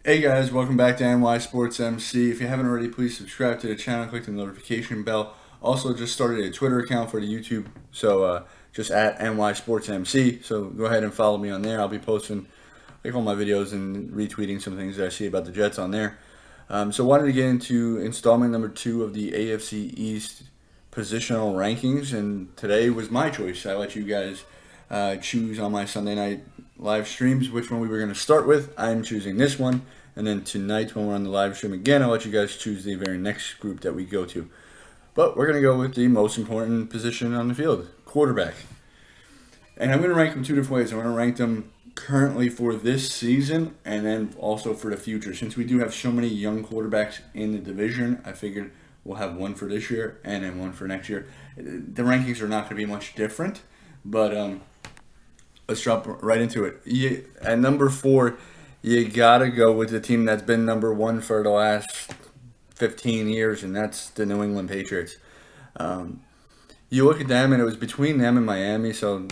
Hey guys, welcome back to NY Sports MC. If you haven't already, please subscribe to the channel, click the notification bell. Also, just started a Twitter account for the YouTube, so just at NY Sports MC. So go ahead and follow me on there. I'll be posting all my videos and retweeting some things that I see about the Jets on there. So wanted to get into installment number 2 of the AFC East positional rankings, and today was my choice. I let you guys choose on my Sunday night live streams which one we were going to start with. I'm choosing this one, and then tonight when we're on the live stream again, I'll let you guys choose the very next group that we go to. But we're going to go with the most important position on the field, quarterback. And I'm going to rank them two different ways. I'm going to rank them currently for this season and then also for the future. Since we do have so many young quarterbacks in the division, I figured we'll have one for this year and then one for next year. The rankings are not going to be much different, but let's jump right into it. At number 4, you got to go with the team that's been number 1 for the last 15 years, and that's the New England Patriots. You look at them, and it was between them and Miami, so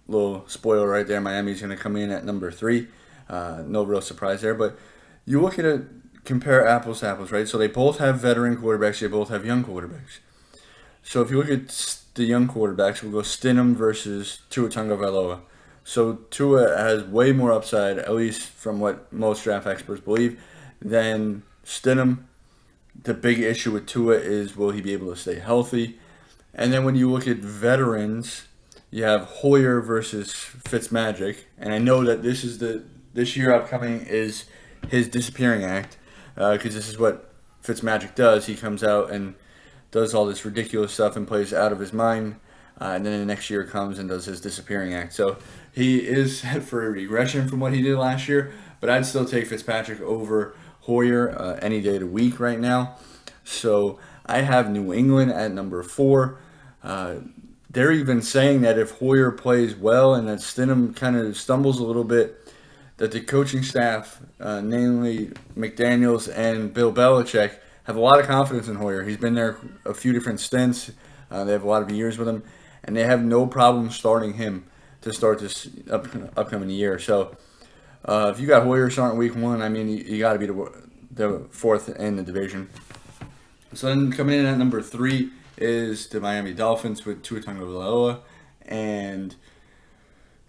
little spoiler right there. Miami's going to come in at number 3. No real surprise there, but you look at it, compare apples to apples, right? So they both have veteran quarterbacks. They both have young quarterbacks. So if you look at the young quarterbacks, we'll go Stidham versus Tua Tagovailoa. So Tua has way more upside, at least from what most draft experts believe, than Stidham. The big issue with Tua is, will he be able to stay healthy? And then when you look at veterans, you have Hoyer versus Fitzmagic, and I know that this year upcoming is his disappearing act, because this is what Fitzmagic does. He comes out and does all this ridiculous stuff and plays out of his mind, and then the next year comes and does his disappearing act. So he is set for a regression from what he did last year, but I'd still take Fitzpatrick over Hoyer any day of the week right now. So I have New England at number 4. They're even saying that if Hoyer plays well and that Stidham kind of stumbles a little bit, that the coaching staff, namely McDaniels and Bill Belichick, have a lot of confidence in Hoyer. He's been there a few different stints. They have a lot of years with him, and they have no problem starting him to start this upcoming year. So if you got Hoyer starting week 1, I mean, you got to be the 4th in the division. So then coming in at number 3 is the Miami Dolphins with Tua Tagovailoa and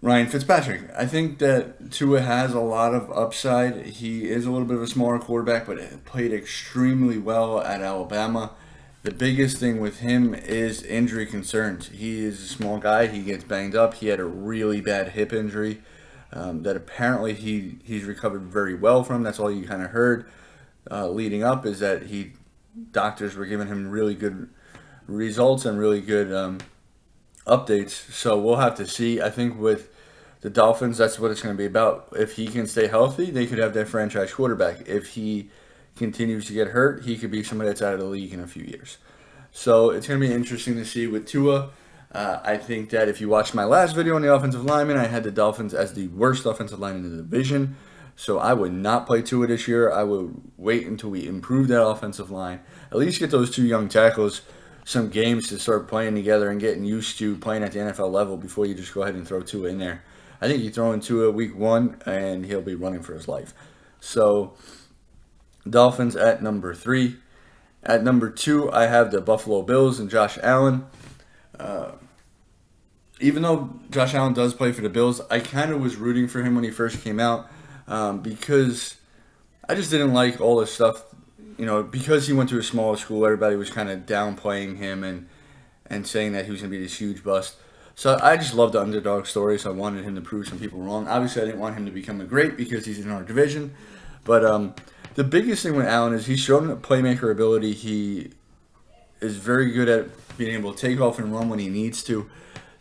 Ryan Fitzpatrick. I think that Tua has a lot of upside. He is a little bit of a smaller quarterback, but played extremely well at Alabama. The biggest thing with him is injury concerns. He is a small guy. He gets banged up. He had a really bad hip injury that apparently he's recovered very well from. That's all you kind of heard leading up, is that doctors were giving him really good results and really good updates. So we'll have to see. I think with the Dolphins, that's what it's going to be about. If he can stay healthy, they could have their franchise quarterback. If he continues to get hurt, he could be somebody that's out of the league in a few years. So it's going to be interesting to see with Tua. I think that if you watched my last video on the offensive lineman, I had the Dolphins as the worst offensive line in the division. So I would not play Tua this year. I would wait until we improve that offensive line. At least get those 2 young tackles some games to start playing together and getting used to playing at the NFL level before you just go ahead and throw Tua in there. I think you throw in Tua week 1 and he'll be running for his life. So Dolphins at number 3. At number 2, I have the Buffalo Bills and Josh Allen. Even though Josh Allen does play for the Bills, I kind of was rooting for him when he first came out because I just didn't like all this stuff. Because he went to a smaller school, everybody was kind of downplaying him and saying that he was going to be this huge bust. So I just love the underdog story, so I wanted him to prove some people wrong. Obviously, I didn't want him to become a great because he's in our division. But the biggest thing with Allen is he's shown playmaker ability. He is very good at being able to take off and run when he needs to.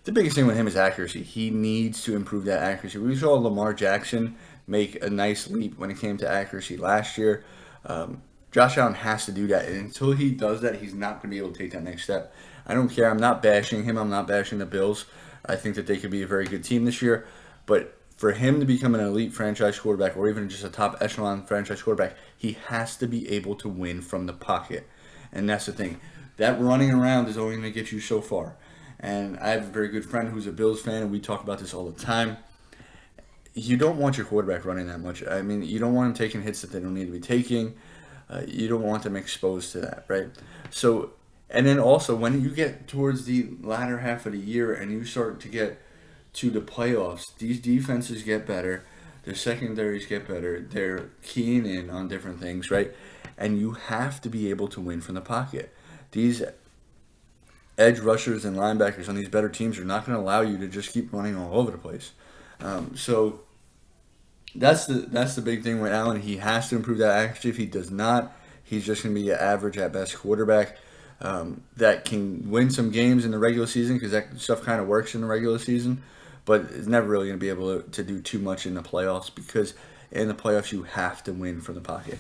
The biggest thing with him is accuracy. He needs to improve that accuracy. We saw Lamar Jackson make a nice leap when it came to accuracy last year. Josh Allen has to do that, and until he does that, he's not going to be able to take that next step. I don't care. I'm not bashing him. I'm not bashing the Bills. I think that they could be a very good team this year, but for him to become an elite franchise quarterback or even just a top echelon franchise quarterback, he has to be able to win from the pocket, and that's the thing. That running around is only going to get you so far, and I have a very good friend who's a Bills fan, and we talk about this all the time. you don't want your quarterback running that much. I mean, you don't want them taking hits that they don't need to be taking. You don't want them exposed to that, right? So, and then also when you get towards the latter half of the year and you start to get to the playoffs, these defenses get better, their secondaries get better, they're keying in on different things, right? And you have to be able to win from the pocket. These edge rushers and linebackers on these better teams are not going to allow you to just keep running all over the place. So that's the big thing with Allen. He has to improve that accuracy. If he does not, he's just going to be an average at best quarterback that can win some games in the regular season because that stuff kind of works in the regular season, but is never really going to be able to do too much in the playoffs because in the playoffs you have to win from the pocket.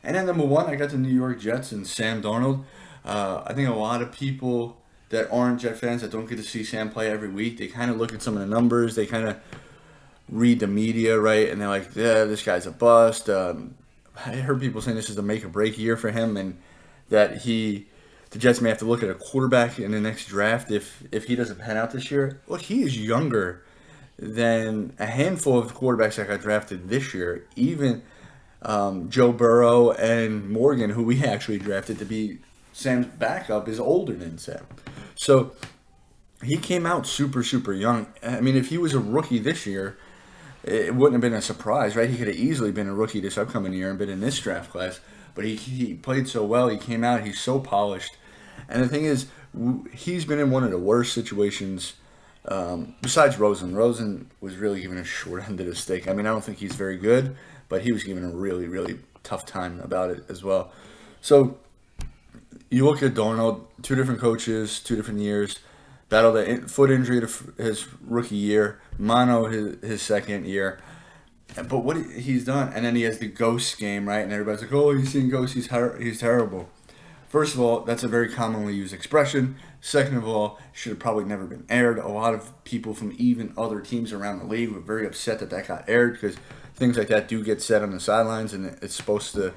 And then number one, I got the New York Jets and Sam Darnold. I think a lot of people that aren't Jet fans that don't get to see Sam play every week, they kind of look at some of the numbers, they kind of read the media, right? And they're like, yeah, this guy's a bust. I heard people saying this is a make or break year for him and that the Jets may have to look at a quarterback in the next draft if he doesn't pan out this year. Look, he is younger than a handful of quarterbacks that got drafted this year. Even Joe Burrow and Morgan, who we actually drafted to be Sam's backup, is older than Sam. So he came out super, super young. I mean, if he was a rookie this year, it wouldn't have been a surprise, right? He could have easily been a rookie this upcoming year and been in this draft class. But he played so well. He came out. He's so polished. And the thing is, he's been in one of the worst situations besides Rosen. Rosen was really given a short end of the stick. I mean, I don't think he's very good, but he was given a really, really tough time about it as well. So you look at Darnold, 2 different coaches, 2 different years, battled a foot injury his rookie year, mono his second year. But what he's done, and then he has the ghost game, right? And everybody's like, oh, he's seeing ghosts, he's terrible. First of all, that's a very commonly used expression. Second of all, it should have probably never been aired. A lot of people from even other teams around the league were very upset that got aired because things like that do get said on the sidelines, and it's supposed to,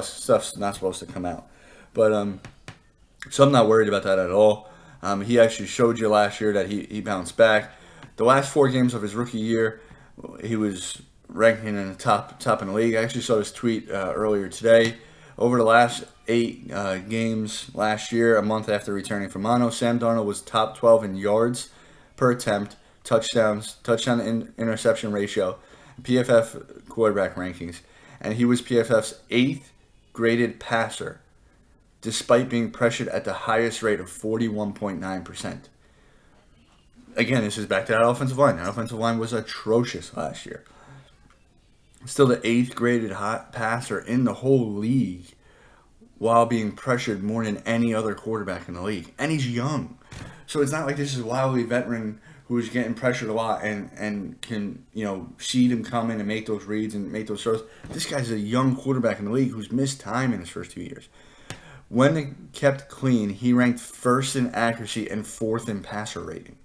stuff's not supposed to come out. But so I'm not worried about that at all. He actually showed you last year that he bounced back. The last 4 games of his rookie year, he was ranking in the top in the league. I actually saw his tweet earlier today. Over the last 8 games last year, a month after returning from mono, Sam Darnold was top 12 in yards per attempt, touchdown interception ratio, PFF quarterback rankings, and he was PFF's 8th graded passer, despite being pressured at the highest rate of 41.9%. Again, this is back to that offensive line. That offensive line was atrocious last year. Still the 8th graded passer in the whole league while being pressured more than any other quarterback in the league. And he's young. So it's not like this is a wily veteran who's getting pressured a lot and can, see them coming and make those reads and make those throws. This guy's a young quarterback in the league who's missed time in his first 2 years. When they kept clean, he ranked 1st in accuracy and 4th in passer rating.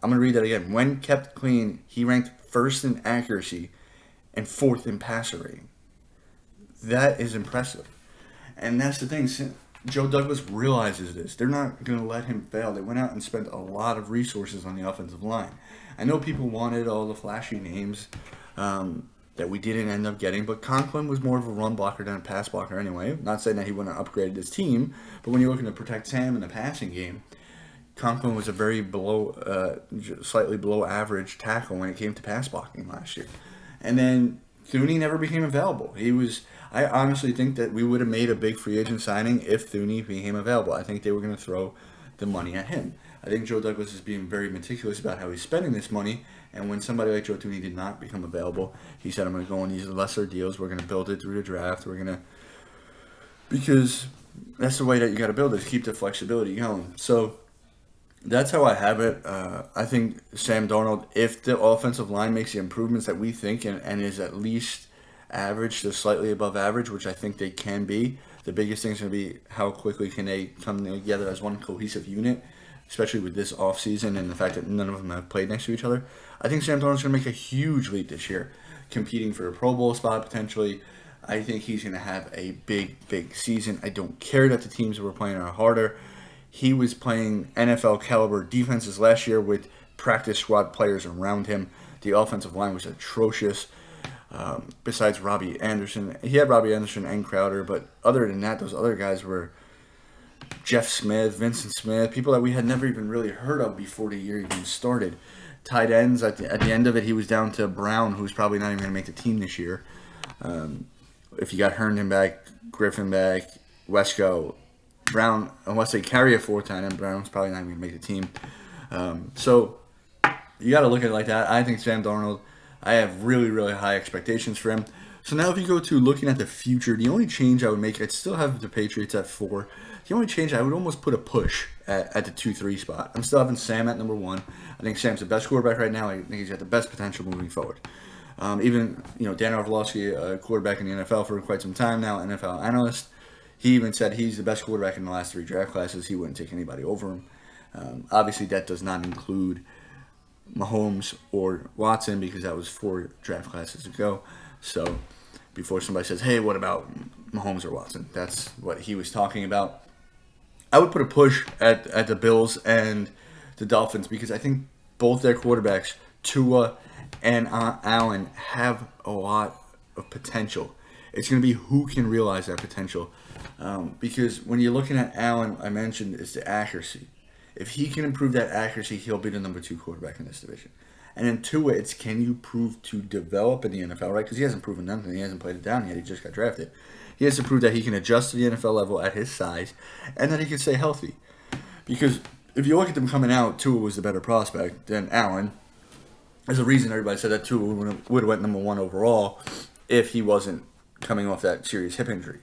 I'm going to read that again. When kept clean, he ranked 1st in accuracy and 4th in passer rating. That is impressive. And that's the thing. Joe Douglas realizes this. They're not going to let him fail. They went out and spent a lot of resources on the offensive line. I know people wanted all the flashy names that we didn't end up getting, but Conklin was more of a run blocker than a pass blocker anyway. Not saying that he wouldn't have upgraded his team, but when you're looking to protect Sam in the passing game, Conklin was a very slightly below average tackle when it came to pass blocking last year. And then Thuney never became available. I honestly think that we would have made a big free agent signing if Thuney became available. I think they were going to throw the money at him. I think Joe Douglas is being very meticulous about how he's spending this money. And when somebody like Joe Thuney did not become available, he said, I'm going to go on these lesser deals. We're going to build it through the draft. Because that's the way that you got to build it, is keep the flexibility going. So that's how I have it. I think Sam Darnold, if the offensive line makes the improvements that we think and is at least average to slightly above average, which I think they can be, the biggest thing is going to be how quickly can they come together as one cohesive unit, especially with this offseason and the fact that none of them have played next to each other. I think Sam Darnold's going to make a huge leap this year, competing for a Pro Bowl spot potentially. I think he's going to have a big, big season. I don't care that the teams who were playing are harder. He was playing NFL caliber defenses last year with practice squad players around him. The offensive line was atrocious. Besides Robbie Anderson, he had Robbie Anderson and Crowder, but other than that, those other guys were Jeff Smith, Vincent Smith, people that we had never even really heard of before the year even started. Tight ends, at the end of it, he was down to Brown, who's probably not even going to make the team this year. If you got Herndon back, Griffin back, Wesco, Brown, unless they carry a fourth tight end, Brown's probably not even going to make the team. So you got to look at it like that. I think Sam Darnold, I have really, really high expectations for him. So now if you go to looking at the future, the only change I would make, I'd still have the Patriots at 4. The only change, I would almost put a push at the 2-3 spot. I'm still having Sam at number 1. I think Sam's the best quarterback right now. I think he's got the best potential moving forward. Even, Dan Orlovsky, a quarterback in the NFL for quite some time now, NFL analyst, he even said he's the best quarterback in the last 3 draft classes. He wouldn't take anybody over him. Obviously, that does not include Mahomes or Watson because that was 4 draft classes ago. So before somebody says, hey, what about Mahomes or Watson? That's what he was talking about. I would put a push at the Bills and the Dolphins because I think both their quarterbacks, Tua and Allen, have a lot of potential. It's going to be who can realize that potential. Because when you're looking at Allen, I mentioned, it's the accuracy. If he can improve that accuracy, he'll be the number 2 quarterback in this division. And then Tua, it's can you prove to develop in the NFL, right? Because he hasn't proven nothing. He hasn't played it down yet. He just got drafted. He has to prove that he can adjust to the NFL level at his size and that he can stay healthy. Because if you look at them coming out, Tua was the better prospect than Allen. There's a reason everybody said that Tua would have went number 1 overall if he wasn't coming off that serious hip injury.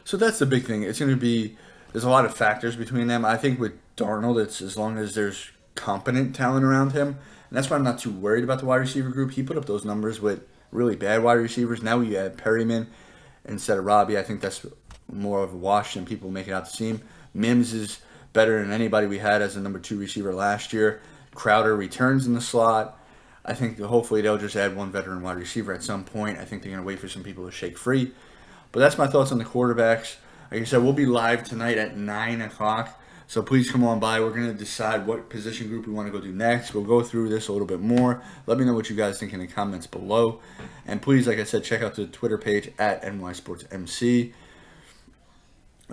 So that's the big thing. It's going to be, there's a lot of factors between them. I think with Darnold, it's as long as there's competent talent around him. And that's why I'm not too worried about the wide receiver group. He put up those numbers with really bad wide receivers. Now we have Perryman instead of Robbie. I think that's more of a wash than people make it out to seem. Mims is better than anybody we had as a number 2 receiver last year. Crowder returns in the slot. I think hopefully they'll just add 1 veteran wide receiver at some point. I think they're going to wait for some people to shake free. But that's my thoughts on the quarterbacks. Like I said, we'll be live tonight at 9 o'clock. So please come on by. We're going to decide what position group we want to go do next. We'll go through this a little bit more. Let me know what you guys think in the comments below. And please, like I said, check out the Twitter page at NYSportsMC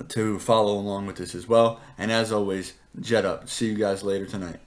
to follow along with this as well. And as always, jet up. See you guys later tonight.